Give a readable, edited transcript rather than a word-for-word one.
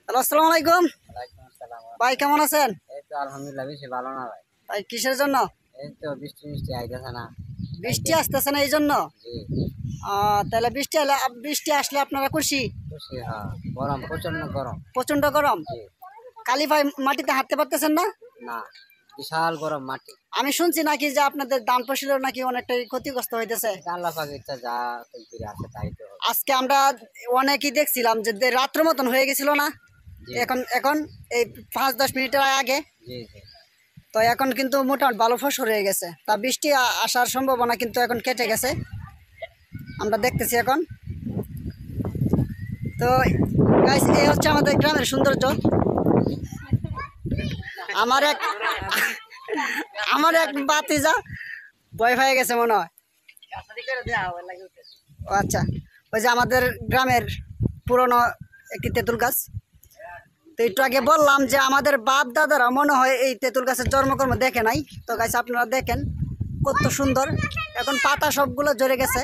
Hello, আসসালামু আলাইকুম। ওয়ালাইকুম আসসালাম। ভাই কেমন আছেন? এই তো আলহামদুলিল্লাহ, বেশি ভালো না ভাই। ভাই কিসের জন্য? এই তো বৃষ্টি মিষ্টি আইতেছে না। বৃষ্টি আসতেছে না এই জন্য? জি। তাহলে বৃষ্টি আসলে আপনারা খুশি? খুশি, হ্যাঁ। গরম, প্রচন্ড গরম। প্রচন্ড গরম। জি। কালি ভাই মাটিতে হাঁটতে পারতেছেন না? না, বিশাল গরম মাটি। আমি শুনছি নাকি যে আপনাদের ধান ফসল নাকি অনেকটাই ক্ষতিগ্রস্ত হইতেছে। আল্লাহ পাকের ইচ্ছা, যা তকদিরে আছে তাই তো হবে। আজকে আমরা অনেকই দেখছিলাম যে রাত্র মতন হয়ে গেছিল না? জি এখন এখন এই 5-10 মিনিটের আগে জি জি। তো এখন কিন্তু মোটামুটি ভালো ফসল হয়ে গেছে। তা বৃষ্টি আসার সম্ভাবনা কিন্তু এখন কেটে গেছে, আমরা দেখতেছি এখন। তো গাইস, এই হচ্ছে আমাদের গ্রামের সৌন্দর্য। আমার এক আমার এক ভাতিজা ভয় হয়ে গেছে মনে হয়। ও আচ্ছা, ওই যে আমাদের গ্রামের পুরনো একটি তেঁতুল গাছ। তো একটু আগে বললাম যে আমাদের বাপ দাদারা মনে হয় এই তেঁতুল গাছের জন্মকর্ম দেখে নাই। তো গাছ আপনারা দেখেন কত সুন্দর, এখন পাতা সবগুলো ঝরে গেছে।